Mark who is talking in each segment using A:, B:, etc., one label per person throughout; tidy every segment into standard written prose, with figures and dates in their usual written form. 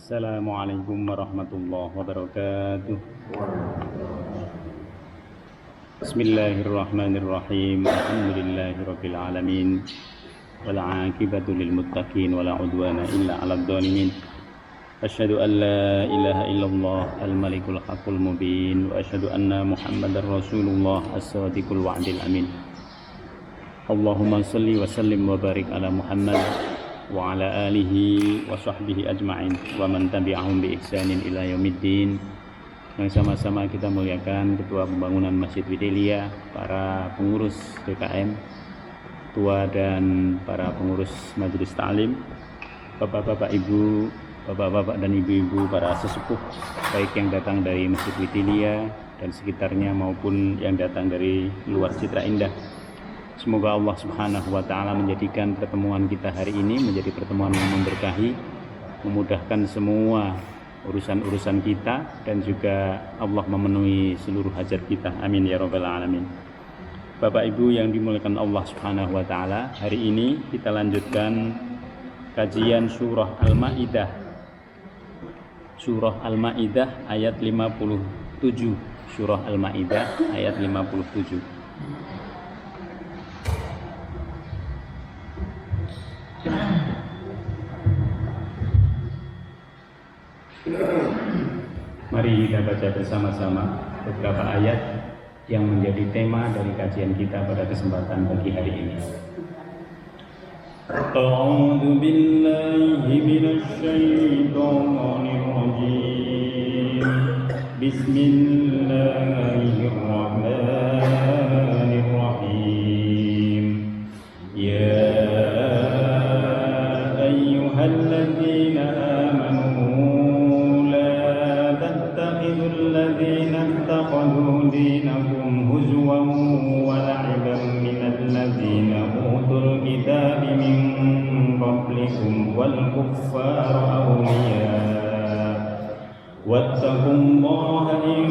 A: Assalamualaikum warahmatullahi wabarakatuh. Bismillahirrahmanirrahim. Alhamdulillahirabbil alamin. Wal 'aqibatu lil muttaqin wala 'udwana illa 'alal dhalimin. Asyhadu an la ilaha illallah al-malikul haqqul mubin wa asyhadu anna Muhammadar Rasulullah as-sadiqul wa'dil amin. Allahumma shalli wa sallim wa barik ala Muhammad wa ala alihi wa sahbihi ajma'in wa man tabi'ahum bi ihsanin ila yaumiddin. Yang sama-sama kita muliakan Ketua Pembangunan Masjid Widelia, para pengurus DKM, ketua dan para pengurus Majelis Ta'lim, bapak-bapak, ibu, bapak-bapak dan ibu-ibu, para sesepuh baik yang datang dari Masjid Widelia dan sekitarnya maupun yang datang dari luar Citra Indah. Semoga Allah Subhanahu wa Ta'ala menjadikan pertemuan kita hari ini menjadi pertemuan yang memberkahi, memudahkan semua urusan-urusan kita, dan juga Allah memenuhi seluruh hajat kita. Amin ya rabbal alamin. Bapak Ibu yang dimuliakan Allah Subhanahu wa Ta'ala, hari ini kita lanjutkan kajian surah Al-Maidah. Surah Al-Maidah ayat 57. Surah Al-Maidah ayat 57. Mari kita baca bersama-sama beberapa ayat yang menjadi tema dari kajian kita pada kesempatan pagi hari ini. A'udzu billahi minasy syaithanir rajim. Bismillahirrahmanirrahim. Ya ayyuhalladzina amanu الذين اتخذوا دينكم هزوا ولعبا من الذين أوتوا الكتاب من قبلكم والكفار أولياء واتقوا الله إن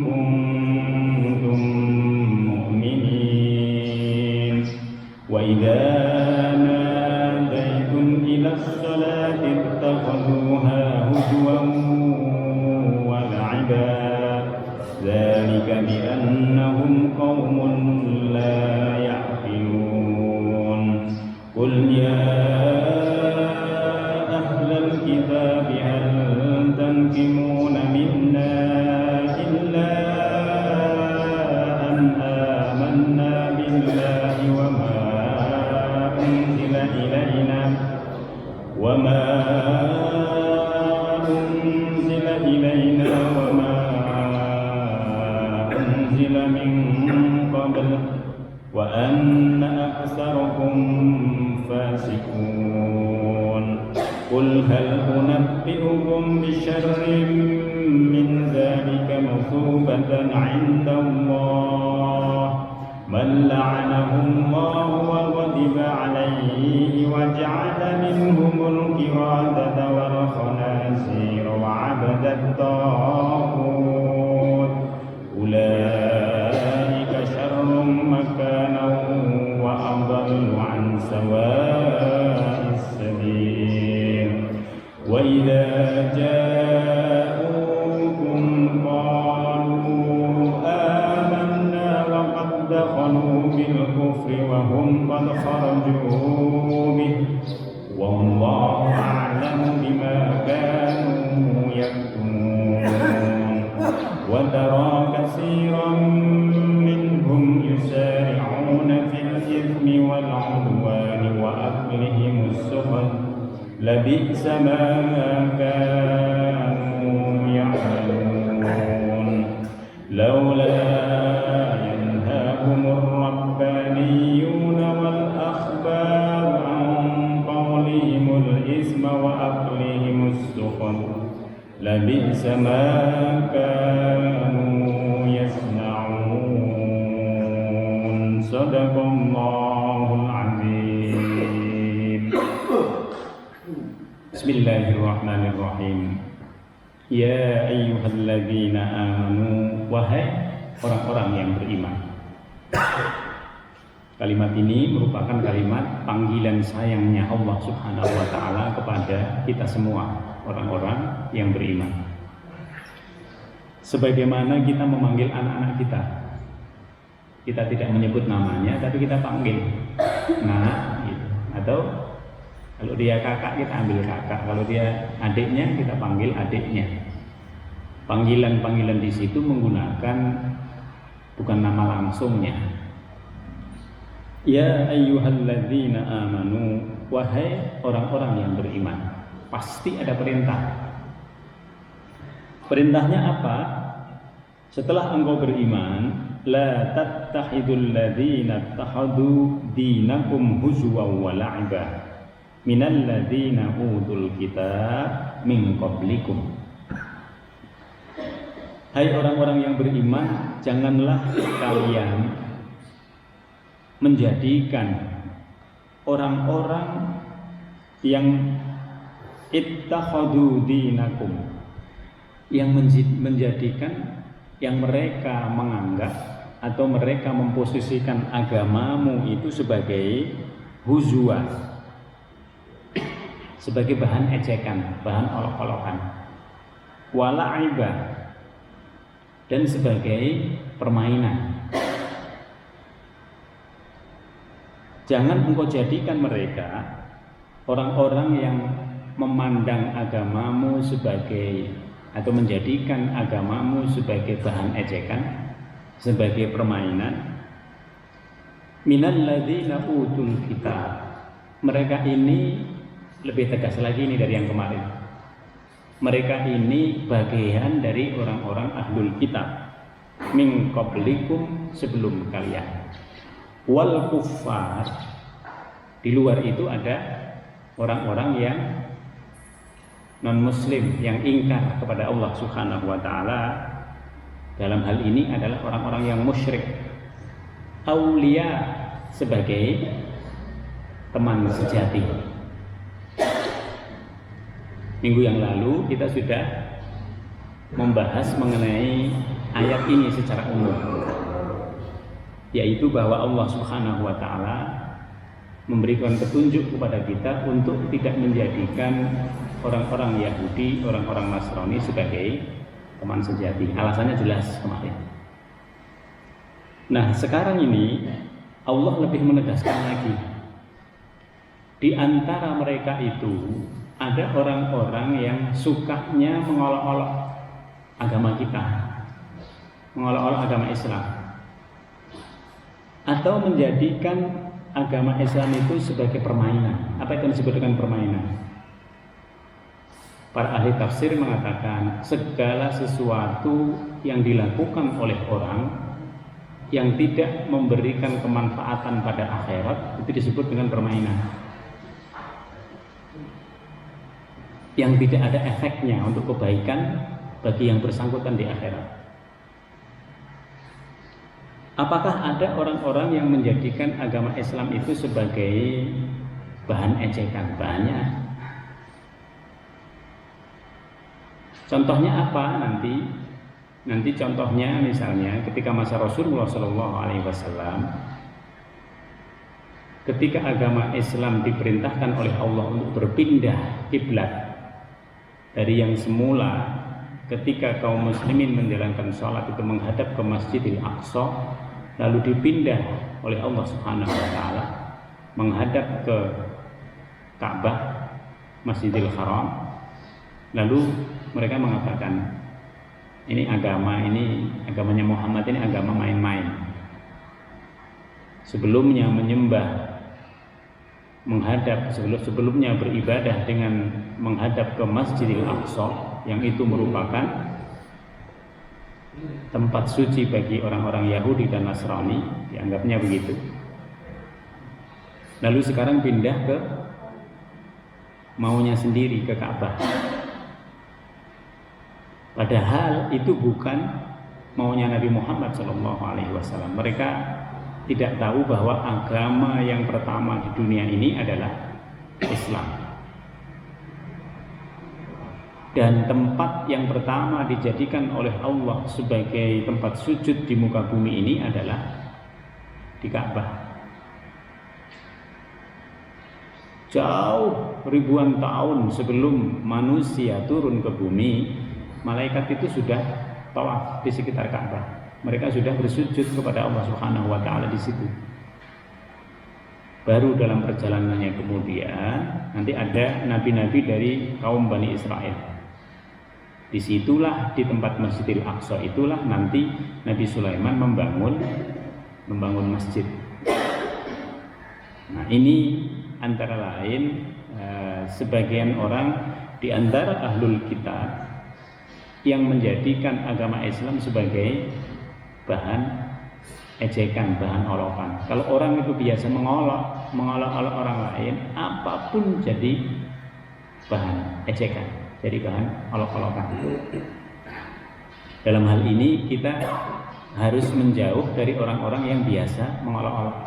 A: كنتم مؤمنين وإذا ناديتم إلى الصلاة اتخذوها هزوا ذلك بأنهم قوم لا يعقلون قل يا أهل الكتاب هل تنقمون منا إلا أن آمنا بالله وما أنزل إلينا وما من قبل وأن أكثركم فاسقون قل هل أنبئكم بشر من ذلك مثوبة عند الله من لعنه الله وغضب عليه وجعل منهم القردة والخنازير وعبد الطاغوت أولئك شر مكانا وأضل عن سواء السبيل وإذا جاءوكم قالوا آمنا وقد دخلوا بالكفر وهم قد خرجوا به والله أعلم بما كانوا يكتمون وترى كثيرا منهم يسارعون في الإثم والعدوان وأكلهم السحت لبئس ما كانوا يعملون لولا ينهاهم الربانيون والأحبار عن قولهم الإثم وأكلهم السحت لبئس ما كانوا يصنعون صدق الله العظيم. Bismillahirrahmanirrahim. Ya ayyuhalladzina amanu, wahai orang-orang yang beriman. Kalimat ini merupakan kalimat panggilan sayangnya Allah Subhanahu wa Ta'ala kepada kita semua, orang-orang yang beriman. Sebagaimana kita memanggil anak-anak kita, kita tidak menyebut namanya, tapi kita panggil nah gitu. Atau kalau dia kakak, kita ambil kakak. Kalau dia adiknya, kita panggil adiknya. Panggilan-panggilan di situ menggunakan bukan nama langsungnya. Ya ayyuhalladzina amanu, wahai orang-orang yang beriman. Pasti ada perintah. Perintahnya apa? Setelah engkau beriman, la tattakhidul ladzina ittakhadhu dinakum huzwan wa la'iba minal ladzina utul kitab min qablikum. Hai orang-orang yang beriman, janganlah kalian menjadikan orang-orang yang ittakhadhu dinakum, yang menjadikan, yang mereka menganggap atau mereka memposisikan agamamu itu sebagai huzwa, sebagai bahan ejekan, bahan olok-olokan, wala'ibah, dan sebagai permainan. Jangan engkau jadikan mereka orang-orang yang memandang agamamu sebagai, atau menjadikan agamamu sebagai bahan ejekan, sebagai permainan. Minal ladzina utul kitab. Mereka ini lebih tegas lagi ini dari yang kemarin. Mereka ini bagian dari orang-orang ahlul kitab min qablikum, sebelum kalian. Wal kuffar, di luar itu ada orang-orang yang non muslim, yang ingkar kepada Allah Subhanahu wa taala. Dalam hal ini adalah orang-orang yang musyrik. Aulia, sebagai teman sejati. Minggu yang lalu kita sudah membahas mengenai ayat ini secara umum, yaitu bahwa Allah Subhanahu wa taala memberikan petunjuk kepada kita untuk tidak menjadikan orang-orang Yahudi, orang-orang Nasrani sebagai teman sejati. Alasannya jelas kemarin. Nah, sekarang ini Allah lebih menegaskan lagi. Di antara mereka itu ada orang-orang yang sukanya mengolok-olok agama kita, mengolok-olok agama Islam, atau menjadikan agama Islam itu sebagai permainan. Apa itu disebut dengan permainan? Para ahli tafsir mengatakan segala sesuatu yang dilakukan oleh orang yang tidak memberikan kemanfaatan pada akhirat itu disebut dengan permainan, yang tidak ada efeknya untuk kebaikan bagi yang bersangkutan di akhirat. Apakah ada orang-orang yang menjadikan agama Islam itu sebagai bahan ejekan? Banyak. Contohnya apa nanti? Nanti contohnya misalnya ketika masa Rasulullah SAW, ketika agama Islam diperintahkan oleh Allah untuk berpindah kiblat dari yang semula ketika kaum muslimin menjalankan sholat itu menghadap ke Masjidil Aqsa, lalu dipindah oleh Allah Subhanahu wa taala menghadap ke Ka'bah, Masjidil Haram. Lalu mereka mengatakan, ini agamanya Muhammad ini agama main-main. Sebelumnya menyembah, menghadap, sebelumnya beribadah dengan menghadap ke Masjidil Aqsa, yang itu merupakan tempat suci bagi orang-orang Yahudi dan Nasrani, dianggapnya begitu. Lalu sekarang pindah ke maunya sendiri, ke Ka'bah. Padahal itu bukan maunya Nabi Muhammad SAW. Mereka tidak tahu bahwa agama yang pertama di dunia ini adalah Islam. Dan tempat yang pertama dijadikan oleh Allah sebagai tempat sujud di muka bumi ini adalah di Ka'bah. Jauh ribuan tahun sebelum manusia turun ke bumi, malaikat itu sudah tawaf di sekitar Ka'bah. Mereka sudah bersujud kepada Allah Subhanahu wa taala di situ. Baru dalam perjalanannya kemudian nanti ada nabi-nabi dari kaum Bani Israel. Disitulah di tempat Masjidil Aqsa itulah nanti Nabi Sulaiman membangun masjid. Nah, ini antara lain sebagian orang di antara ahlul kitab yang menjadikan agama Islam sebagai bahan ejekan, bahan olokan. Kalau orang itu biasa mengolok-olok orang lain, apapun jadi bahan ejekan, jadi bahan olok-olokan. Dalam hal ini kita harus menjauh dari orang-orang yang biasa mengolok-olok.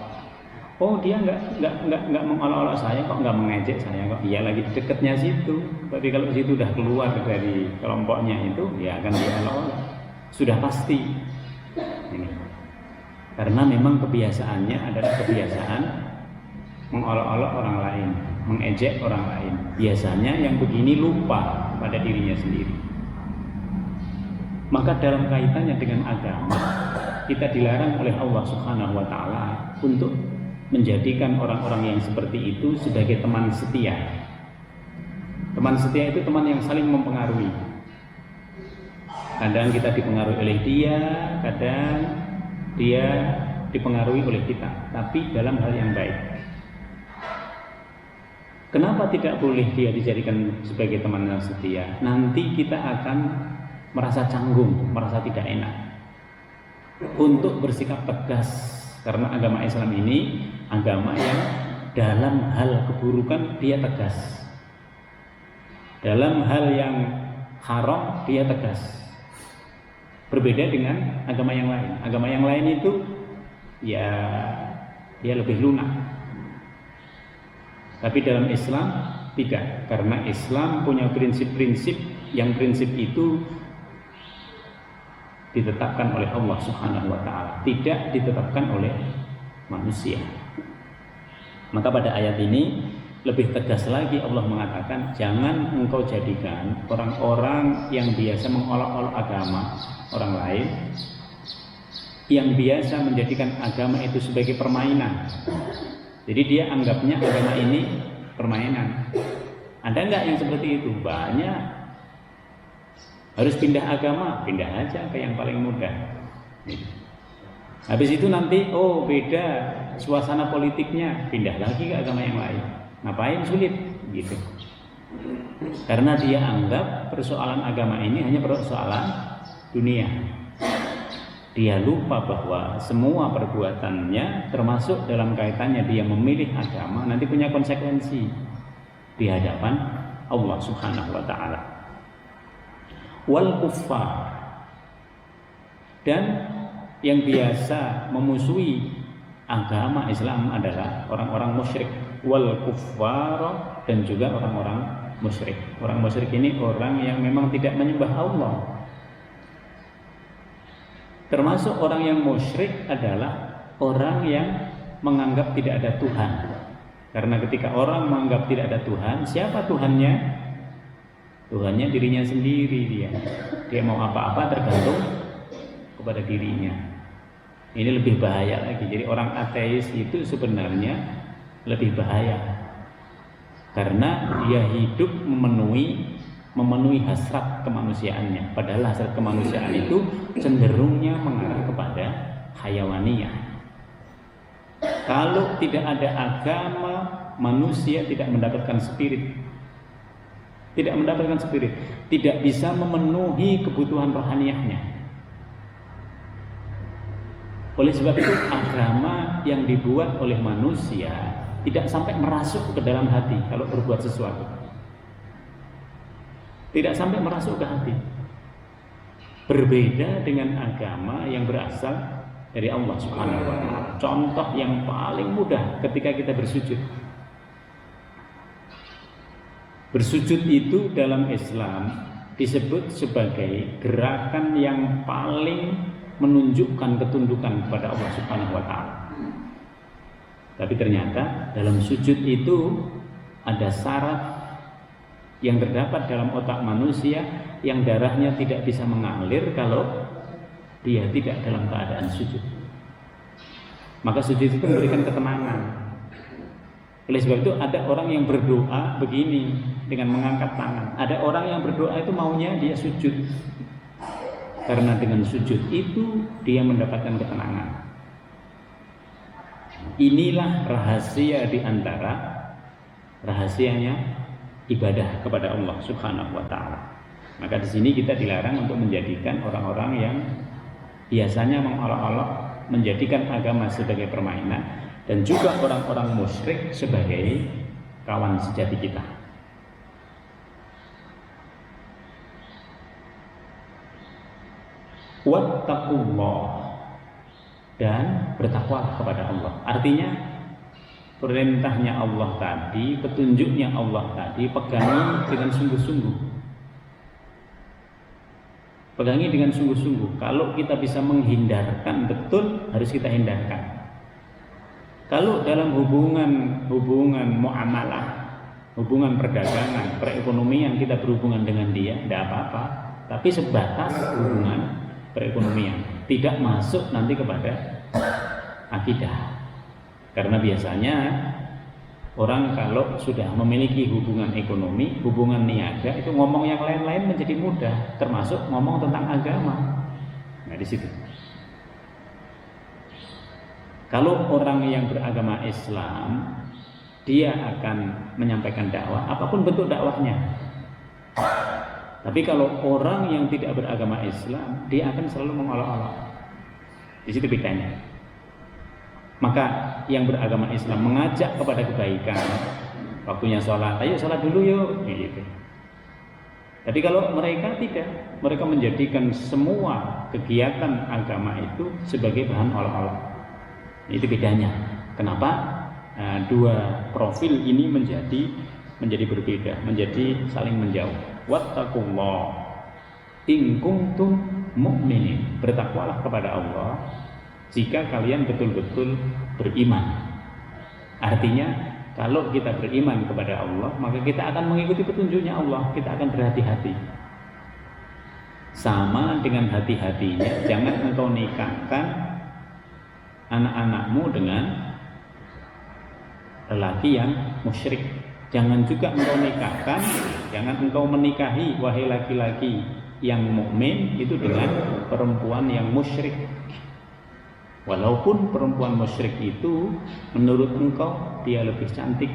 A: Oh, dia nggak mengolok-olok saya kok, nggak mengejek saya kok. Iya, lagi di dekatnya situ. Tapi kalau situ udah keluar dari kelompoknya itu, ya akan diolok-olok. Sudah pasti. Ini. Karena memang kebiasaannya adalah kebiasaan mengolok-olok orang lain, mengejek orang lain. Biasanya yang begini lupa pada dirinya sendiri. Maka dalam kaitannya dengan agama, kita dilarang oleh Allah Subhanahu wa taala untuk menjadikan orang-orang yang seperti itu sebagai teman setia. Teman setia itu teman yang saling mempengaruhi. Kadang kita dipengaruhi oleh dia, kadang dia dipengaruhi oleh kita, tapi dalam hal yang baik. Kenapa tidak boleh dia dijadikan sebagai teman yang setia? Nanti kita akan merasa canggung, merasa tidak enak untuk bersikap tegas. Karena agama Islam ini agama yang dalam hal keburukan dia tegas, dalam hal yang haram dia tegas. Berbeda dengan agama yang lain. Agama yang lain itu ya dia lebih lunak. Tapi dalam Islam tidak, karena Islam punya prinsip-prinsip yang prinsip itu ditetapkan oleh Allah Subhanahu wa taala, tidak ditetapkan oleh manusia. Maka pada ayat ini lebih tegas lagi Allah mengatakan, jangan engkau jadikan orang-orang yang biasa mengolok-olok agama orang lain, yang biasa menjadikan agama itu sebagai permainan. Jadi dia anggapnya agama ini permainan. Ada enggak yang seperti itu? Banyak. Harus pindah agama, pindah aja ke yang paling mudah. Habis itu nanti, oh beda suasana politiknya, pindah lagi ke agama yang lain. Ngapain sulit? Gitu. Karena dia anggap persoalan agama ini hanya persoalan dunia. Dia lupa bahwa semua perbuatannya, termasuk dalam kaitannya dia memilih agama, nanti punya konsekuensi di hadapan Allah Subhanahu wa taala. Wal kuffar, dan yang biasa memusuhi agama Islam adalah orang-orang musyrik. Wal kuffar, dan juga orang-orang musyrik. Orang musyrik ini orang yang memang tidak menyembah Allah. Termasuk orang yang musyrik adalah orang yang menganggap tidak ada Tuhan. Karena ketika orang menganggap tidak ada Tuhan, siapa Tuhannya? Tuhannya dirinya sendiri. Dia mau apa-apa tergantung kepada dirinya. Ini lebih bahaya lagi. Jadi orang ateis itu sebenarnya lebih bahaya, karena dia hidup memenuhi hasrat kemanusiaannya. Padahal hasrat kemanusiaan itu cenderungnya mengarah kepada hayawaniyah. Kalau tidak ada agama, manusia tidak mendapatkan spirit. Tidak mendapatkan spirit, tidak bisa memenuhi kebutuhan rohaniahnya. Oleh sebab itu agama yang dibuat oleh manusia tidak sampai merasuk ke dalam hati kalau berbuat sesuatu. Tidak sampai merasuk ke hati. Berbeda dengan agama yang berasal dari Allah Subhanahu wa taala. Contoh yang paling mudah ketika kita bersujud. Bersujud itu dalam Islam disebut sebagai gerakan yang paling menunjukkan ketundukan kepada Allah Subhanahu wa taala. Tapi ternyata dalam sujud itu ada saraf yang terdapat dalam otak manusia yang darahnya tidak bisa mengalir kalau dia tidak dalam keadaan sujud. Maka sujud itu memberikan ketenangan. Oleh sebab itu ada orang yang berdoa begini dengan mengangkat tangan. Ada orang yang berdoa itu maunya dia sujud. Karena dengan sujud itu dia mendapatkan ketenangan. Inilah rahasia di antara rahasianya ibadah kepada Allah Subhanahu wa taala. Maka di sini kita dilarang untuk menjadikan orang-orang yang biasanya mengolok-olok, menjadikan agama sebagai permainan, dan juga orang-orang musyrik sebagai kawan sejati kita. Wattaqullah, dan bertakwa kepada Allah. Artinya perintahnya Allah tadi, petunjuknya Allah tadi, pegangi dengan sungguh-sungguh. Pegangi dengan sungguh-sungguh. Kalau kita bisa menghindarkan betul, harus kita hindarkan. Kalau dalam hubungan muamalah, hubungan perdagangan, perekonomian kita berhubungan dengan dia, tidak apa-apa. Tapi sebatas hubungan perekonomian, tidak masuk nanti kepada akidah. Karena biasanya orang kalau sudah memiliki hubungan ekonomi, hubungan niaga, itu ngomong yang lain-lain menjadi mudah, termasuk ngomong tentang agama. Nah, di situ. Kalau orang yang beragama Islam, dia akan menyampaikan dakwah, apapun bentuk dakwahnya. Tapi kalau orang yang tidak beragama Islam, dia akan selalu mengolok-olok. Di situ bedanya. Maka yang beragama Islam mengajak kepada kebaikan, waktunya sholat, ayo sholat dulu yuk, gitu. Tapi kalau mereka tidak, mereka menjadikan semua kegiatan agama itu sebagai bahan olok-olok. Itu bedanya. Kenapa dua profil ini menjadi berbeda, menjadi saling menjauh. Wattaqullah in kuntum mu'minin, bertakwalah kepada Allah jika kalian betul-betul beriman. Artinya kalau kita beriman kepada Allah, maka kita akan mengikuti petunjuknya Allah, kita akan berhati-hati. Sama dengan hati-hatinya, jangan engkau nikahkan anak-anakmu dengan lelaki yang musyrik. Jangan juga engkau nikahkan, jangan engkau menikahi wahai laki-laki yang mukmin itu dengan perempuan yang musyrik. Walaupun perempuan musyrik itu menurut engkau dia lebih cantik,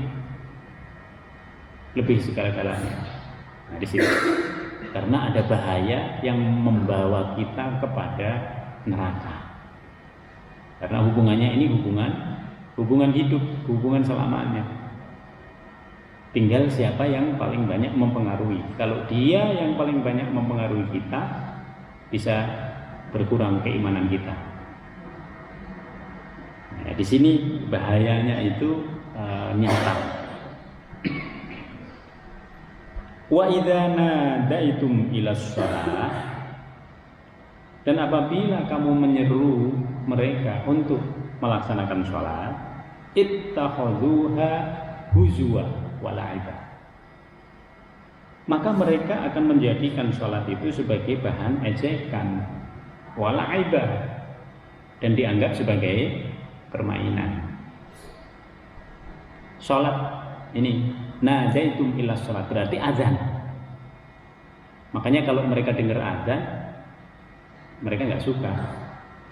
A: lebih segala-galanya. Nah, di situ. Karena ada bahaya yang membawa kita kepada neraka. Karena hubungannya ini hubungan hidup, hubungan selamanya. Tinggal siapa yang paling banyak mempengaruhi. Kalau dia yang paling banyak mempengaruhi kita, bisa berkurang keimanan kita. Nah, di sini bahayanya itu nyata. Wa idza nadaitum ilas shalah, dan apabila kamu menyeru mereka untuk melaksanakan sholat, ittakhadhuha huzwa wala'ibah, maka mereka akan menjadikan sholat itu sebagai bahan ejekan, wala'ibah, dan dianggap sebagai permainan. Sholat ini nadaitum ilas sholat berarti azan. Makanya kalau mereka dengar azan, mereka nggak suka.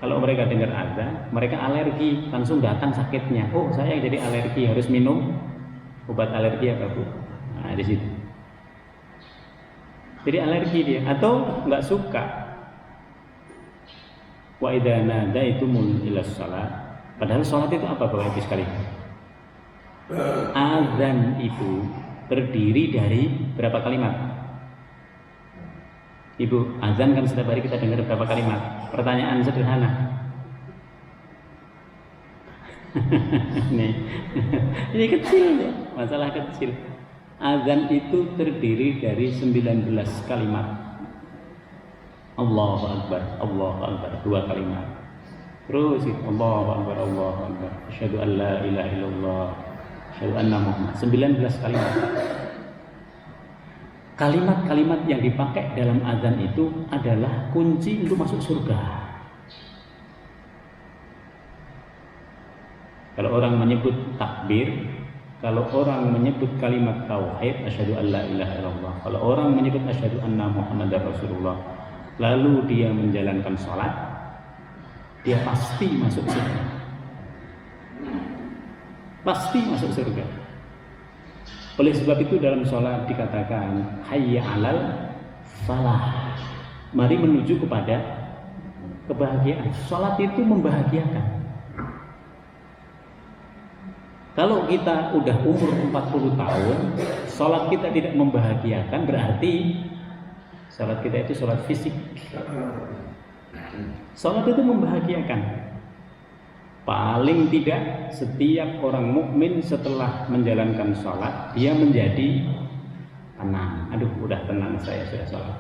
A: Kalau mereka dengar azan, mereka alergi, langsung datang sakitnya. Oh, saya jadi alergi, harus minum obat alergi apa Bu? Nah, di situ. Jadi alergi dia, atau nggak suka. Wa idza nadaitumul ilas shalah. Padahal sholat itu apa Bapak Ibu sekalian? Azan itu terdiri dari berapa kalimat? Ibu, azan kan setiap hari kita dengar berapa kalimat? Pertanyaan sederhana. Ini kecil ya, masalah kecil. Azan itu terdiri dari 19 kalimat. Allahu Akbar, Allahu Akbar, 2 kalimat. Terus Allahu Akbar, Allahu Akbar, asyhadu an la ilaha illallah, Asyhadu anna Muhammad. 19 kalimat. Kalimat-kalimat yang dipakai dalam azan itu adalah kunci untuk masuk surga. Kalau orang menyebut takbir, kalau orang menyebut kalimat tauhid, asyhadu an la ilaha illallah, kalau orang menyebut asyhadu anna Muhammadar Rasulullah, lalu dia menjalankan sholat, dia pasti masuk surga. Pasti masuk surga. Oleh sebab itu dalam sholat dikatakan hayya alal falah, mari menuju kepada kebahagiaan. Sholat itu membahagiakan. Kalau kita udah umur 40 tahun, sholat kita tidak membahagiakan, berarti sholat kita itu sholat fisik. Sholat itu membahagiakan. Paling tidak setiap orang mukmin setelah menjalankan sholat, dia menjadi tenang. Aduh, udah tenang saya sudah sholat.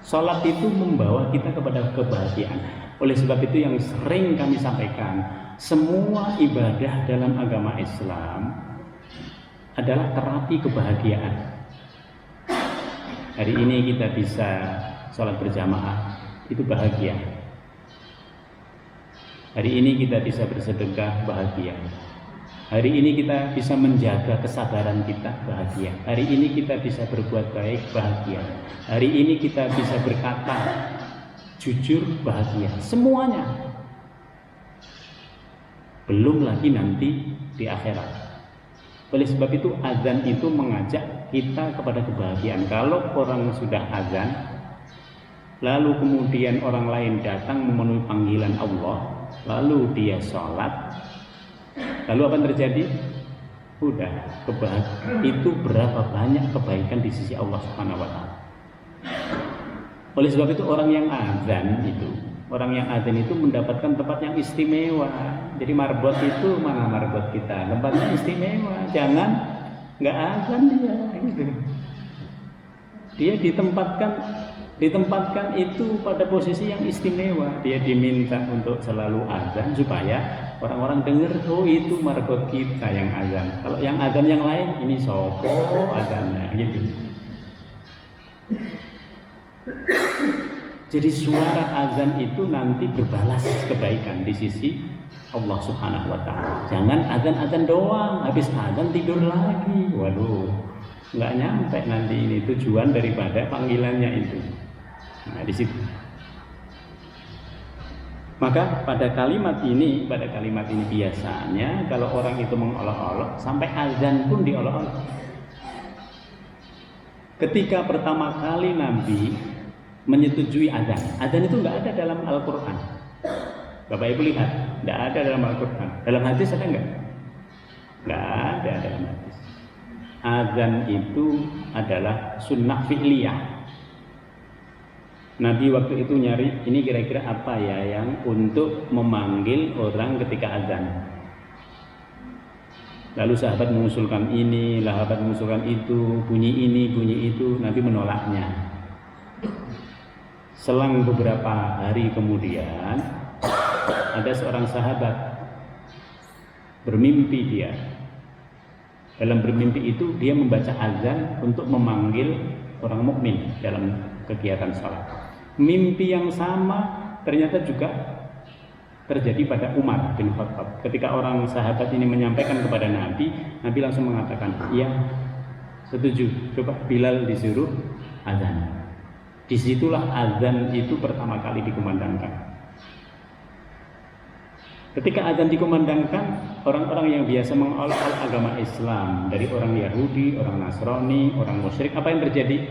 A: Sholat itu membawa kita kepada kebahagiaan. Oleh sebab itu yang sering kami sampaikan, semua ibadah dalam agama Islam adalah terapi kebahagiaan. Hari ini kita bisa sholat berjamaah, itu bahagia. Hari ini kita bisa bersedekah, bahagia. Hari ini kita bisa menjaga kesabaran kita, bahagia. Hari ini kita bisa berbuat baik, bahagia. Hari ini kita bisa berkata jujur, bahagia. Semuanya. Belum lagi nanti di akhirat. Oleh sebab itu azan itu mengajak kita kepada kebahagiaan. Kalau orang sudah azan, lalu kemudian orang lain datang memenuhi panggilan Allah, lalu dia sholat, lalu apa yang terjadi? Udah, itu berapa banyak kebaikan di sisi Allah Subhanahu wa Ta'ala. Oleh sebab itu orang yang azan itu mendapatkan tempat yang istimewa. Jadi marbot itu, mana marbot kita? Tempatnya istimewa. Jangan nggak azan dia gitu. Dia ditempatkan itu pada posisi yang istimewa. Dia diminta untuk selalu azan supaya orang-orang dengar, oh itu marbot kita yang azan. Kalau yang azan yang lain, ini sopo azannya gitu. Jadi suara azan itu nanti berbalas kebaikan di sisi Allah Subhanahu wa Ta'ala. Jangan azan-azan doang, habis azan tidur lagi. Waduh, nggak nyampe nanti ini tujuan daripada panggilannya itu. Nah, di situ. Maka pada kalimat ini biasanya kalau orang itu mengolok-olok sampai azan pun diolok-olok. Ketika pertama kali Nabi menyetujui azan itu nggak ada dalam Al-Quran. Bapak Ibu lihat, nggak ada dalam Al-Quran. Dalam hadis ada nggak? Nggak ada dalam hadis. Azan itu adalah sunnah fi'liyah. Nabi waktu itu nyari, ini kira-kira apa ya yang untuk memanggil orang ketika azan. Lalu sahabat mengusulkan ini, sahabat mengusulkan itu, bunyi ini, bunyi itu. Nabi menolaknya. Selang beberapa hari kemudian, ada seorang sahabat bermimpi dia. Dalam bermimpi itu dia membaca azan untuk memanggil orang mukmin dalam kegiatan salat. Mimpi yang sama ternyata juga terjadi pada Umar bin Khattab. Ketika orang sahabat ini menyampaikan kepada Nabi, Nabi langsung mengatakan, "Iya, setuju. Coba Bilal disuruh azan." Disitulah azan itu pertama kali dikumandangkan. Ketika azan dikumandangkan, orang-orang yang biasa mengolok-olok agama Islam, dari orang Yahudi, orang Nasrani, orang musyrik, apa yang terjadi?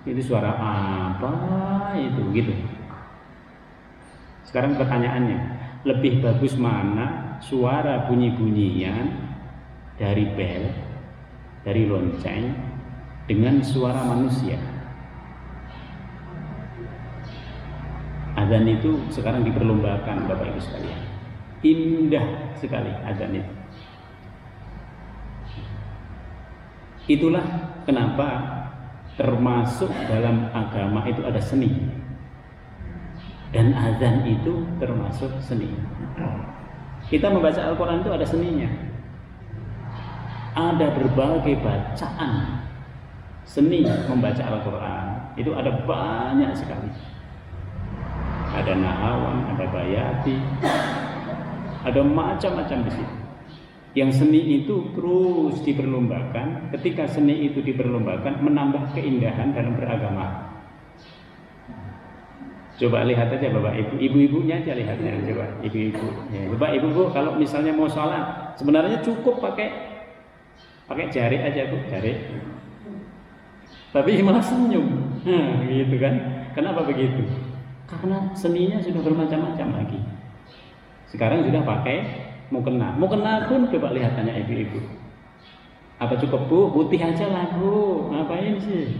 A: Itu suara apa itu gitu. Sekarang pertanyaannya, lebih bagus mana suara bunyi-bunyian dari bel, dari lonceng dengan suara manusia? Azan itu sekarang diperlombakan Bapak Ibu sekalian. Indah sekali azan itu. Itulah kenapa termasuk dalam agama itu ada seni. Dan azan itu termasuk seni. Kita membaca Al-Quran itu ada seninya. ada berbagai bacaan seni membaca Al-Quran. Itu ada banyak sekali. Ada nahawan, ada bayati, ada macam-macam di situ. Yang seni itu terus diperlombakan. Ketika seni itu diperlombakan, menambah keindahan dalam beragama. Coba lihat aja Bapak Ibu, ibu-ibunya aja lihatnya, coba ibu-ibu. Ya, Bapak Ibu kalau misalnya mau sholat, sebenarnya cukup pakai jari aja Bu, jari. Tapi malah senyum, gitu kan? Kenapa begitu? Karena seninya sudah bermacam-macam lagi. Sekarang sudah pakai mukena pun coba lihat tanya ibu-ibu. Apa cukup Bu? Putih aja lah Bu, ngapain sih?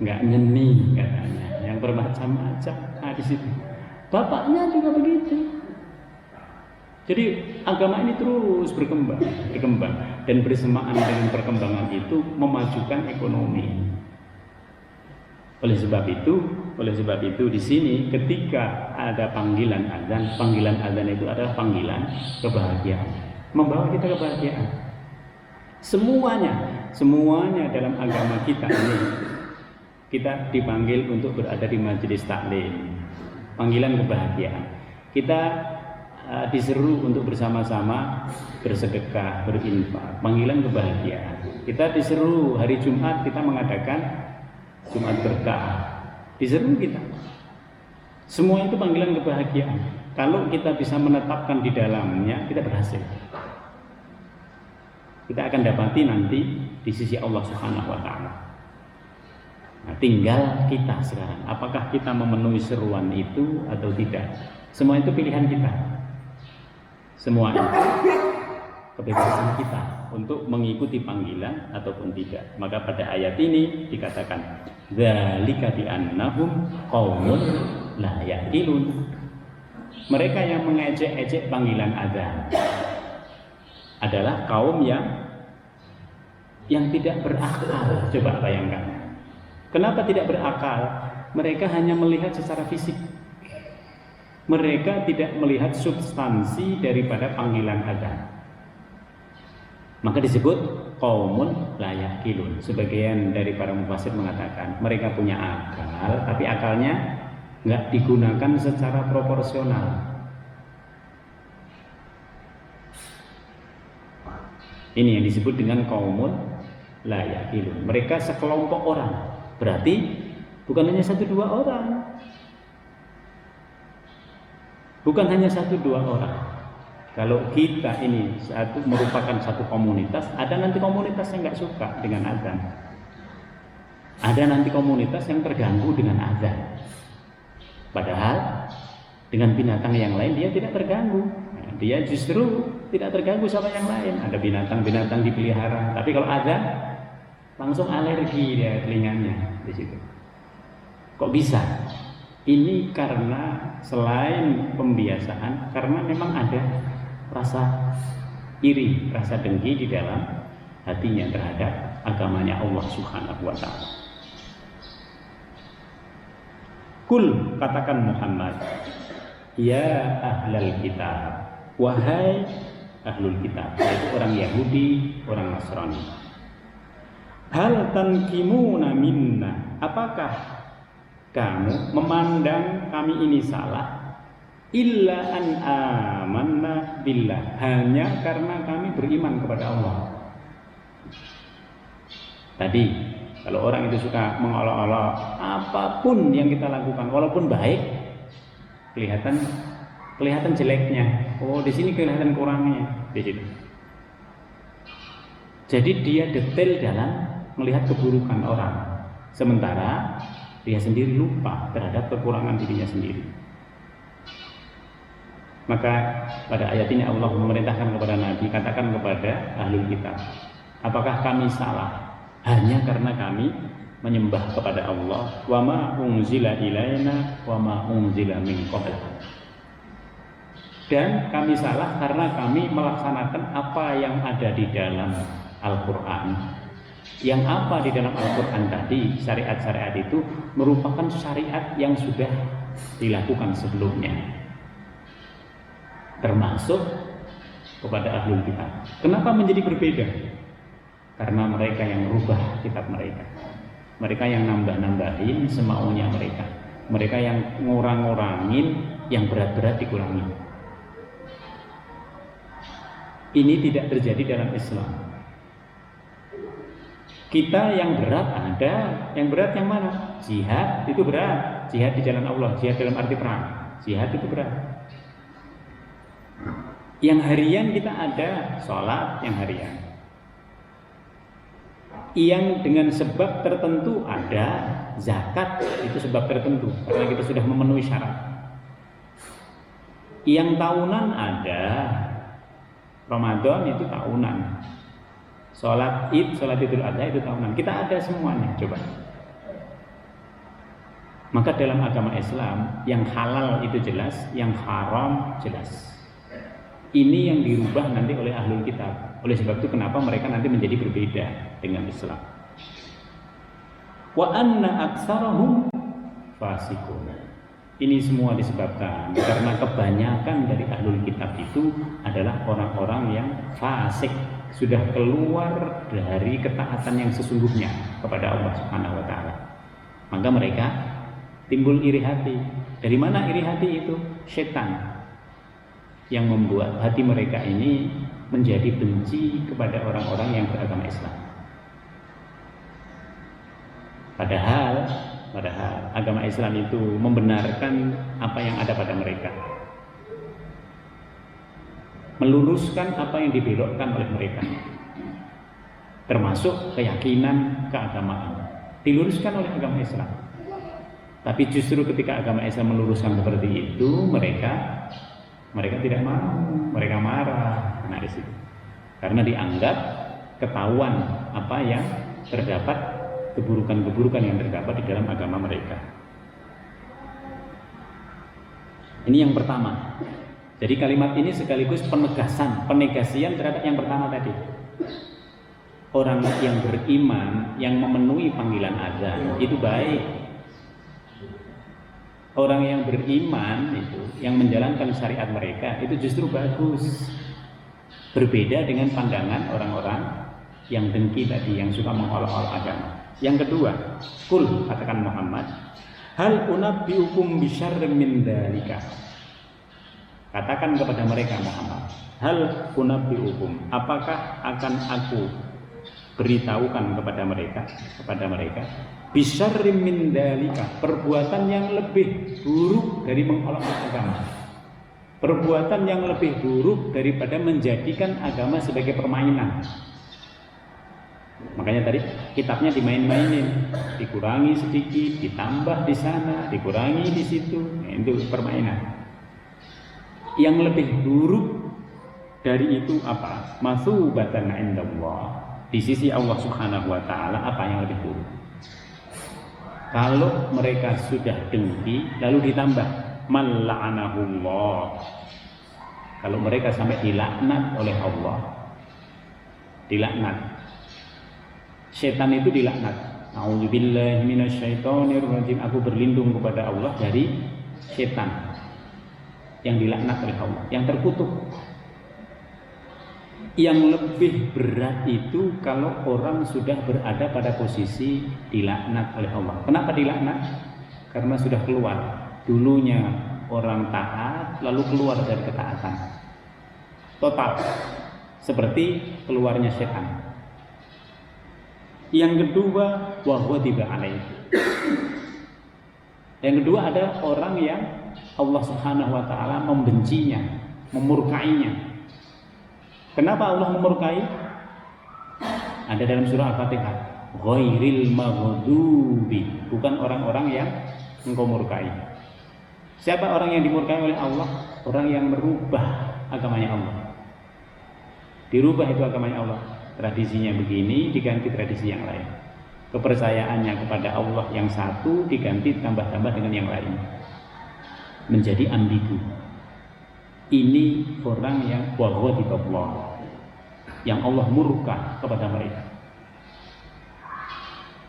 A: Nggak nyeni katanya, yang bermacam-macam. Nah di situ, bapaknya juga begitu. Jadi agama ini terus berkembang dan bersamaan dengan perkembangan itu memajukan ekonomi. Oleh sebab itu di sini ketika ada panggilan azan itu adalah panggilan kebahagiaan, membawa kita kebahagiaan. Semuanya dalam agama kita ini kita dipanggil untuk berada di majelis taklim, panggilan kebahagiaan. Kita diseru untuk bersama-sama bersedekah, berinfak, panggilan kebahagiaan. Kita diseru hari Jumat kita mengadakan Jumat berkah, diseru kita. Semua itu panggilan kebahagiaan. Kalau kita bisa menetapkan di dalamnya, kita berhasil. Kita akan dapati nanti di sisi Allah Subhanahu wa Ta'ala. Nah, tinggal kita sekarang, apakah kita memenuhi seruan itu atau tidak. Semua itu pilihan kita. Semua itu kebebasan kita untuk mengikuti panggilan ataupun tidak. Maka pada ayat ini dikatakan dzalika bi annahum qaumun la yaqilun. Mereka yang mengejek-ejek panggilan azan adalah kaum yang tidak berakal. Coba bayangkan. Kenapa tidak berakal? Mereka hanya melihat secara fisik. Mereka tidak melihat substansi daripada panggilan azan. Maka disebut qaumun la yaqilun. Sebagian dari para mufassir mengatakan mereka punya akal, tapi akalnya nggak digunakan secara proporsional. Ini yang disebut dengan qaumun la yaqilun. Mereka sekelompok orang. Berarti bukan hanya 1-2 orang. Bukan hanya 1-2 orang. Kalau kita ini merupakan satu komunitas, ada nanti komunitas yang nggak suka dengan azan. Ada nanti komunitas yang terganggu dengan azan. Padahal dengan binatang yang lain dia tidak terganggu. Dia justru tidak terganggu sama yang lain. Ada binatang-binatang dipelihara, tapi kalau azan langsung alergi dia telinganya di situ. Kok bisa? Ini karena selain pembiasaan, karena memang ada rasa iri, rasa dengki di dalam hatinya terhadap agamanya Allah Subhanahu wa Ta'ala. Kul, katakan Muhammad, ya ahlal kitab, wahai ahlul kitab, yaitu orang Yahudi, orang Nasrani. Hal tankimuna minna, apakah kamu memandang kami ini salah? Illa an amanna billah, hanya karena kami beriman kepada Allah. Tadi kalau orang itu suka mengolok-olok apapun yang kita lakukan, walaupun baik, kelihatan jeleknya. Oh, di sini kelihatan kurangnya di situ. Jadi dia detail dalam melihat keburukan orang, sementara dia sendiri lupa terhadap kekurangan dirinya sendiri. Maka pada ayat ini Allah memerintahkan kepada Nabi, katakan kepada ahlul kitab, apakah kami salah hanya karena kami menyembah kepada Allah, wa ma unzila ilaina wa ma unzila min qabl, dan kami salah karena kami melaksanakan apa yang ada di dalam Al-Quran. Yang apa di dalam Al-Quran tadi, syariat-syariat itu merupakan syariat yang sudah dilakukan sebelumnya, termasuk kepada ahlul kitab. Kenapa menjadi berbeda? karena mereka yang rubah kitab mereka. Mereka yang nambah-nambahin semaunya mereka. Mereka yang ngurang-ngurangin, yang berat-berat dikurangi. Ini tidak terjadi dalam Islam. Kita yang berat ada, yang berat yang mana? Jihad itu berat, jihad di jalan Allah, jihad dalam arti perang, jihad itu berat. Yang harian kita ada, sholat yang harian. Yang dengan sebab tertentu ada, zakat itu sebab tertentu, karena kita sudah memenuhi syarat. Yang tahunan ada, Ramadan itu tahunan. Sholat Id, sholat Idul Adha itu tahunan. Kita ada semuanya, coba. Maka dalam agama Islam, yang halal itu jelas, yang haram jelas. Ini yang dirubah nanti oleh ahlul kitab. Oleh sebab itu kenapa mereka nanti menjadi berbeda dengan Islam. Wa anna aktsarahum fasiqun. Ini semua disebabkan karena kebanyakan dari ahlul kitab itu adalah orang-orang yang fasik, sudah keluar dari ketaatan yang sesungguhnya kepada Allah Subhanahu wa taala. Maka mereka timbul iri hati. Dari mana iri hati itu? Setan yang membuat hati mereka ini menjadi benci kepada orang-orang yang beragama Islam. Padahal agama Islam itu membenarkan apa yang ada pada mereka, meluruskan apa yang dibelokkan oleh mereka, termasuk keyakinan keagamaan, diluruskan oleh agama Islam. Tapi justru ketika agama Islam meluruskan seperti itu, mereka tidak mau, mereka marah. Nah, di situ karena dianggap ketahuan apa yang terdapat, keburukan-keburukan yang terdapat di dalam agama mereka. Ini yang pertama. Jadi kalimat ini sekaligus penegasian terhadap yang pertama tadi. Orang yang beriman, yang memenuhi panggilan azan itu baik. Orang yang beriman itu, yang menjalankan syariat mereka itu justru bagus. Berbeda dengan pandangan orang-orang yang dengki tadi, yang suka mengolok-olok agama. Yang kedua, kul, katakan Muhammad, hal unabbiukum bisyarrin min dzalika. Katakan kepada mereka Muhammad, hal unabbiukum, apakah akan aku beritahukan kepada mereka bisyarrin min dzalika, perbuatan yang lebih buruk dari mengolok-olok agama. Perbuatan yang lebih buruk daripada menjadikan agama sebagai permainan. Makanya tadi kitabnya dimain-mainin, dikurangi sedikit, ditambah di sana, dikurangi di situ, itu permainan. Yang lebih buruk dari itu apa? Masubatan indallah. Di sisi Allah Subhanahu wa taala apa yang lebih buruk? Kalau mereka sudah dengki lalu ditambah mal'anahullah. Kalau mereka sampai dilaknat oleh Allah, dilaknat. Setan itu dilaknat. A'udzubillahi minasyaitonirrajim. Aku berlindung kepada Allah dari setan yang dilaknat oleh Allah, yang terkutuk. Yang lebih berat itu kalau orang sudah berada pada posisi dilaknat oleh Allah. Kenapa dilaknat? Karena sudah keluar. Dulunya orang taat lalu keluar dari ketaatan. Total. Seperti keluarnya setan. Yang kedua, wahwa tiba alaihi. Yang kedua ada orang yang Allah Subhanahu wa taala membencinya, memurkainya. Kenapa Allah memurkai? Ada dalam surah Al-Fatihah, ghairil maghdubi, bukan orang-orang yang engkau murkai. Siapa orang yang dimurkai oleh Allah? Orang yang merubah agamanya Allah. Dirubah itu agamanya Allah. Tradisinya begini diganti tradisi yang lain. Kepercayaannya kepada Allah yang satu diganti tambah-tambah dengan yang lain. Menjadi ambigu. Ini orang yang waghadiballah, yang Allah murka kepada mereka.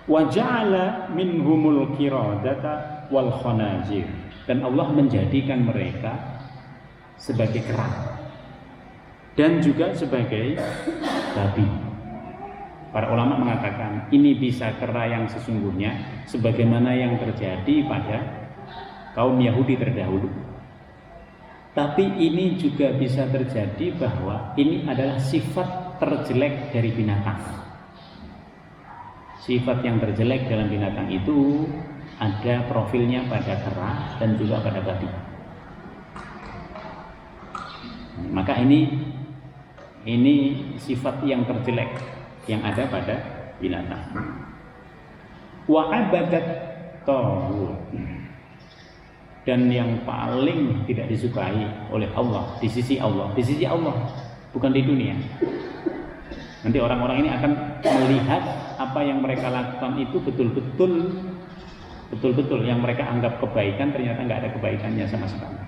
A: Wa ja'ala minhumul qiradata wal khanazir, dan Allah menjadikan mereka sebagai kera dan juga sebagai babi. Para ulama mengatakan ini bisa kera yang sesungguhnya sebagaimana yang terjadi pada kaum Yahudi terdahulu. Tapi ini juga bisa terjadi bahwa ini adalah sifat terjelek dari binatang. Sifat yang terjelek dalam binatang itu ada profilnya pada kera dan juga pada babi. Maka ini sifat yang terjelek yang ada pada binatang. Wa abadat taghut, dan yang paling tidak disukai oleh Allah di sisi Allah, bukan di dunia. Nanti orang-orang ini akan melihat apa yang mereka lakukan itu betul-betul yang mereka anggap kebaikan ternyata nggak ada kebaikannya sama sekali.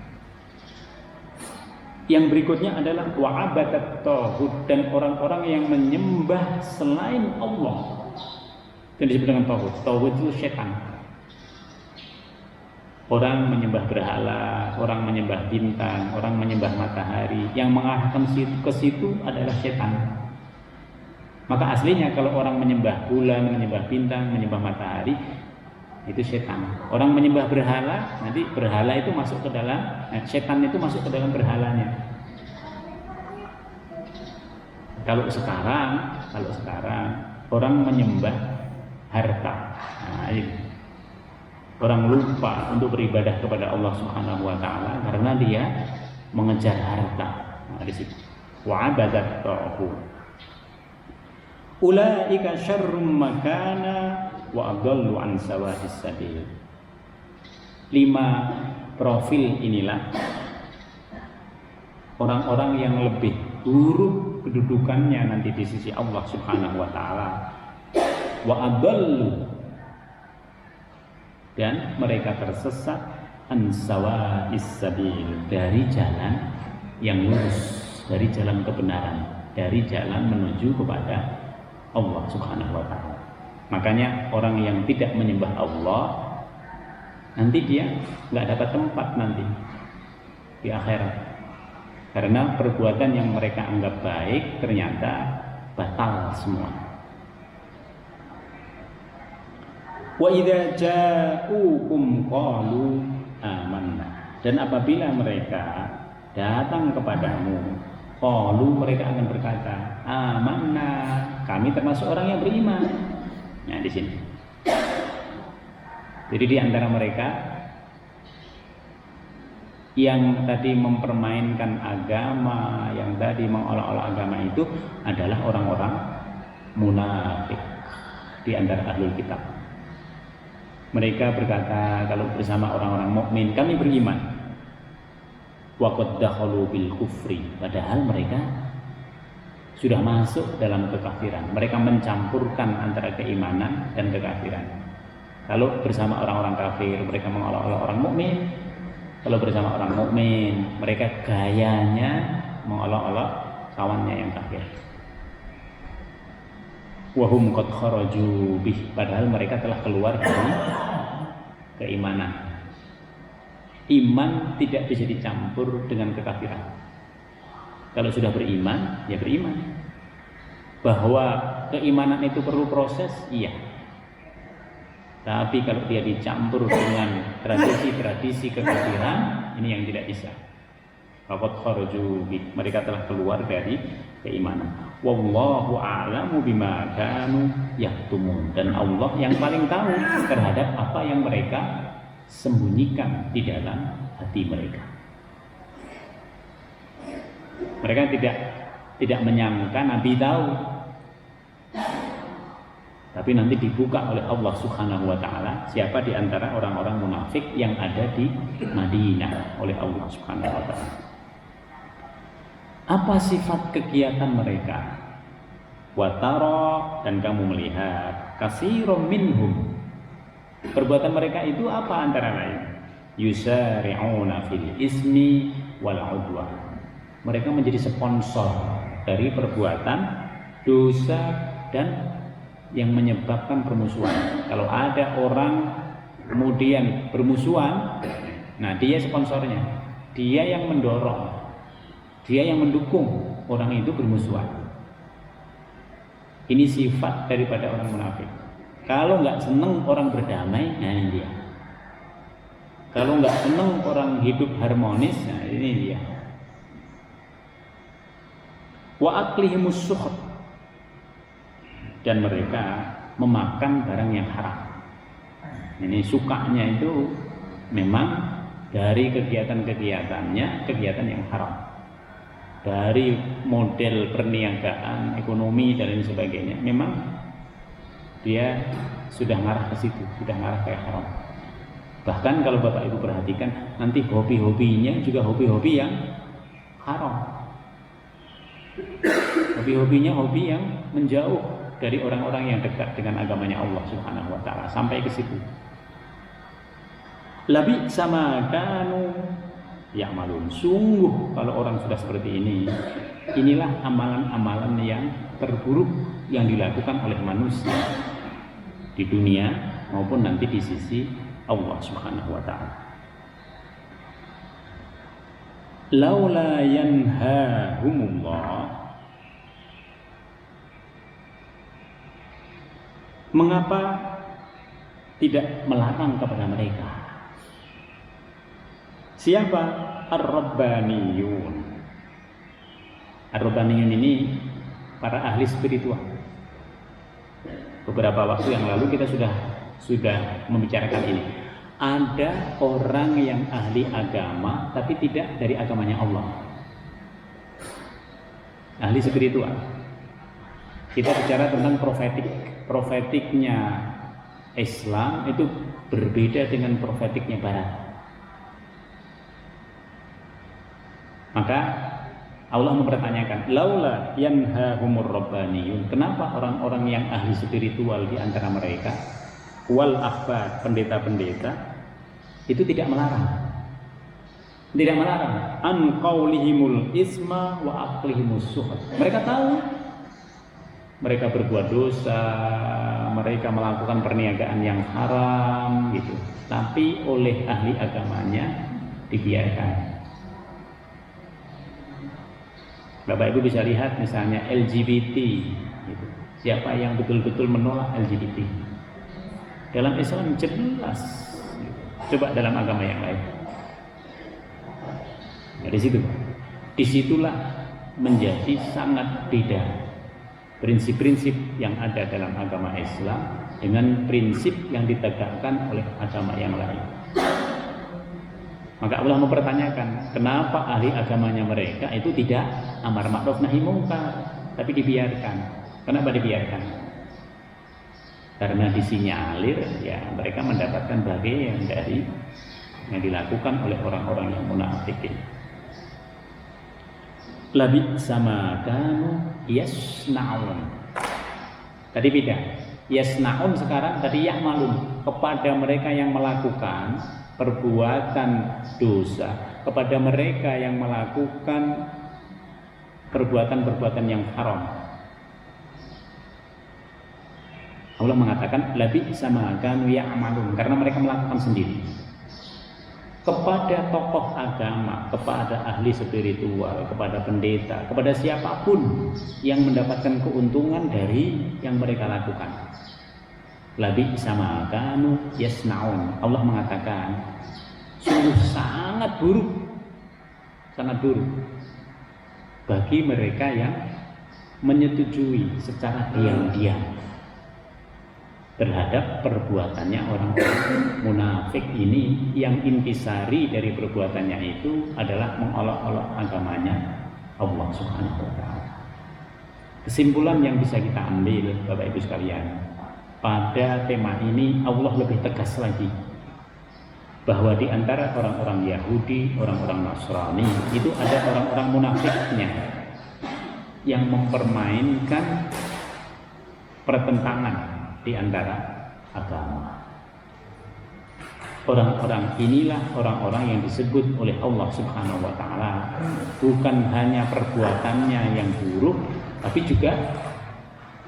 A: Yang berikutnya adalah wa'abadat taghut, dan orang-orang yang menyembah selain Allah. Dan disebut dengan taghut. Taghut itu setan. Orang menyembah berhala, orang menyembah bintang, orang menyembah matahari. Yang mengarahkan ke situ adalah setan. Maka aslinya kalau orang menyembah bulan, menyembah bintang, menyembah matahari, itu setan. Orang menyembah berhala, nanti berhala itu masuk ke dalam, setan itu masuk ke dalam berhalanya. Kalau sekarang orang menyembah harta, orang lupa untuk beribadah kepada Allah Subhanahu Wa Taala karena dia mengejar harta. Di situ. Wa'abadat taghut. Ulaika syarrum makana wa adallu an sawa'is sabil. 5 profil inilah orang-orang yang lebih buruk kedudukannya nanti di sisi Allah Subhanahu wa taala. Wa adallu, dan mereka tersesat an sawa'is sabil, dari jalan yang lurus, dari jalan kebenaran, dari jalan menuju kepada Allah Subhanahu wa taala. Makanya orang yang tidak menyembah Allah nanti dia nggak dapat tempat nanti di akhirat, karena perbuatan yang mereka anggap baik ternyata batal semua. Wa idza ja'ukum qalu amanna, dan apabila mereka datang kepadamu, qalu, mereka akan berkata amanna, kami termasuk orang yang beriman. Nah, di sini. Jadi di antara mereka yang tadi mempermainkan agama, yang tadi mengolok-olok agama itu adalah orang-orang munafik di antara ahlul kitab. Mereka berkata kalau bersama orang-orang mukmin kami beriman. Wa qad dakhalu bil kufri, padahal mereka sudah masuk dalam kekafiran. Mereka mencampurkan antara keimanan dan kekafiran. Kalau bersama orang-orang kafir mereka mengolok-olok orang mukmin. Kalau bersama orang mukmin mereka gayanya mengolok-olok kawannya yang kafir. Wa hum qad kharaju bih, padahal mereka telah keluar dari keimanan. Iman tidak bisa dicampur dengan kekafiran. Kalau sudah beriman, ya beriman. Bahwa keimanan itu perlu proses, iya. Tapi kalau dia dicampur dengan tradisi-tradisi kekafiran, ini yang tidak bisa. Faqad kharaju, mereka telah keluar dari keimanan. Wallahu a'lamu bima kanu yaktumun, dan Allah yang paling tahu terhadap apa yang mereka sembunyikan di dalam hati mereka. Mereka tidak menyangka Nabi tahu, tapi nanti dibuka oleh Allah Subhanahu wa taala siapa di antara orang-orang munafik yang ada di Madinah oleh Allah Subhanahu wa taala. Apa sifat kegiatan mereka? Wa tara, dan kamu melihat katsiran minhum, perbuatan mereka itu apa antara lain? Yusari'una fil ismi wal udwan, mereka menjadi sponsor dari perbuatan dosa dan yang menyebabkan permusuhan. Kalau ada orang kemudian bermusuhan, nah dia sponsornya, dia yang mendorong, dia yang mendukung orang itu bermusuhan. Ini sifat daripada orang munafik. Kalau nggak seneng orang berdamai, nah ini dia. Kalau nggak seneng orang hidup harmonis, nah ini dia. Wa aklihimus suhud, dan mereka memakan barang yang haram. Ini sukanya itu memang dari kegiatan-kegiatannya, kegiatan yang haram. Dari model perniagaan, ekonomi dan lain sebagainya, memang dia sudah ngarah ke situ, sudah ngarah kayak haram. Bahkan kalau Bapak Ibu perhatikan, nanti hobi-hobinya juga hobi-hobi yang haram. Hobi-hobinya hobi yang menjauh dari orang-orang yang dekat dengan agamanya Allah Subhanahu wa taala, sampai ke situ. Labi sama kanu ya'malun. Sungguh kalau orang sudah seperti ini, inilah amalan-amalan yang terburuk yang dilakukan oleh manusia di dunia maupun nanti di sisi Allah Subhanahu wa taala. Laula yanhahumullah, mengapa tidak melarang kepada mereka? Siapa? Ar-Rabbaniyun. Ar-Rabbaniyun ini para ahli spiritual. Beberapa waktu yang lalu kita sudah membicarakan ini. Ada orang yang ahli agama tapi tidak dari agamanya Allah. Ahli spiritual. Kita bicara tentang profetik. Profetiknya Islam itu berbeda dengan profetiknya Barat. Maka Allah mempertanyakan, laula yanhahumur rabbaniyun, kenapa orang-orang yang ahli spiritual di antara mereka, wal ahbar, pendeta-pendeta, itu tidak melarang. Tidak melarang an qaulihimul isma wa aqlihimus suhud. Mereka tahu mereka berbuat dosa, mereka melakukan perniagaan yang haram gitu. Tapi oleh ahli agamanya dibiarkan. Bapak Ibu bisa lihat misalnya LGBT gitu. Siapa yang betul-betul menolak LGBT? Dalam Islam jelas. Coba dalam agama yang lain. Nah, disitulah menjadi sangat beda prinsip-prinsip yang ada dalam agama Islam dengan prinsip yang ditegakkan oleh agama yang lain. Maka Allah mempertanyakan, kenapa ahli agamanya mereka itu tidak amar ma'ruf nahi munkar, tapi dibiarkan. Kenapa dibiarkan? Karena disinyalir ya mereka mendapatkan bagian dari yang dilakukan oleh orang-orang yang munafik. Labi sama kanu yasnaun. Tadi beda. Yasnaun sekarang tadi ya'malun, kepada mereka yang melakukan perbuatan dosa, kepada mereka yang melakukan perbuatan-perbuatan yang haram. Allah mengatakan labi sama kanu ya'malun, karena mereka melakukan sendiri. Kepada tokoh agama, kepada ahli spiritual, kepada pendeta, kepada siapapun yang mendapatkan keuntungan dari yang mereka lakukan. Labi sama kanu yasnaun. Allah mengatakan sungguh sangat buruk bagi mereka yang menyetujui secara diam-diam terhadap perbuatannya orang-orang munafik ini, yang intisari dari perbuatannya itu adalah mengolok-olok agamanya Allah Subhanahu wa taala. Kesimpulan yang bisa kita ambil Bapak Ibu sekalian, pada tema ini Allah lebih tegas lagi bahwa di antara orang-orang Yahudi, orang-orang Nasrani itu ada orang-orang munafiknya yang mempermainkan pertentangan di antara agama. Orang-orang inilah orang-orang yang disebut oleh Allah Subhanahu wa taala bukan hanya perbuatannya yang buruk, tapi juga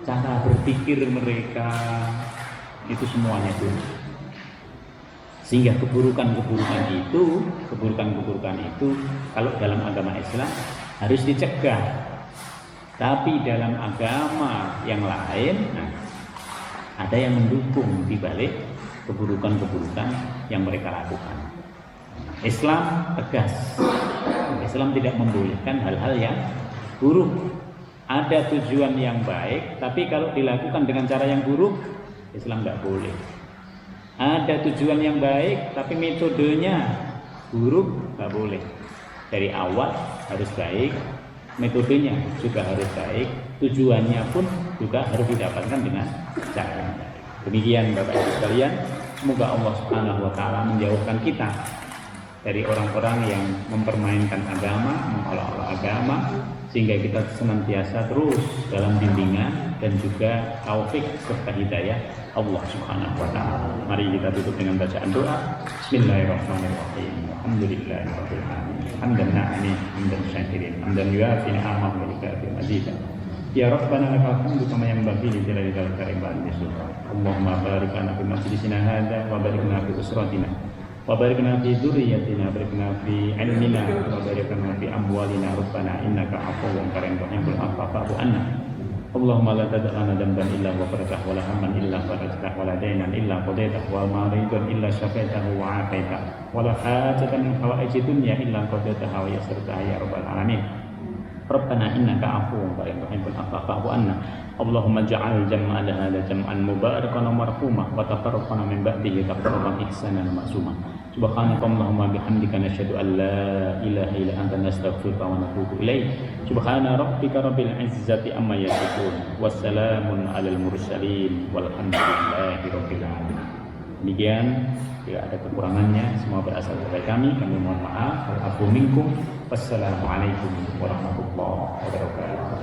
A: cara berpikir mereka itu semuanya buruk. Sehingga keburukan-keburukan itu kalau dalam agama Islam harus dicegah.
B: Tapi dalam agama yang lain, ada yang mendukung di balik keburukan-keburukan yang mereka lakukan. Islam tegas. Islam tidak membolehkan hal-hal yang buruk. Ada tujuan yang baik, tapi kalau dilakukan dengan cara yang buruk, Islam nggak boleh. Ada tujuan yang baik, tapi metodenya buruk, nggak boleh. Dari awal harus baik, metodenya juga harus baik, tujuannya pun juga harus didapatkan dengan cara yang baik. Demikian Bapak Ibu sekalian, semoga Allah Subhanahu wa taala menjauhkan kita dari orang-orang yang mempermainkan agama, mengolah-olah agama, sehingga kita senantiasa terus dalam bimbingan dan juga taufik serta hidayah Allah Subhanahu wa taala. Mari kita tutup dengan bacaan doa. Bismillahirrahmanirrahim. Alhamdulillahirabbil alamin. Hamdan na'imi, hamdan syakirin, hamdan yuafi ni'amahu wa yukafi mazidah. Ya Rabbana lakal hamdu kama yanbaghi li jalali wajhika wa li sultan. Allahumma barik lana fi majlisina hadza wa barik lana fi usratina wa barik lana fi dzurriyyatina wa barik lana fi ilmina wa barik lana fi amwalina. Rabbana innaka afuwwun karim tuhibbul afwa fa'fu anna. Allahumma la tada' lana dhanban illa ghafartahu wa la hamman illa farajtahu wa la daynan illa qadaitahu wa maridan illa syafaitahu wa 'afaitahu wa la hajatan min hawaiji dunya illa qadaitaha wa yassartaha ya rabbal alamin. Rabbana innaka afuwwun karim tuhibbul afwa fa'fu anna. Allahumma ja'al jam'ana hadza jam'an mubarakan marhuma wa tafarraqana min ba'dihi tafarruqan ihsanan ma'suma. Subhanaka Allahumma bihamdika nasyhadu an la ilaha illa anta nastaghfiruka wa natubu ilaik. Subhana rabbika rabbil izzati amma yasifun. Wassalamun alal mursalin walhamdulillahi rabbil alamin. Demikian, bila ada kekurangannya semua berasal dari kami mohon maaf. Wa'afu minkum. Wassalamualaikum warahmatullahi wabarakatuh.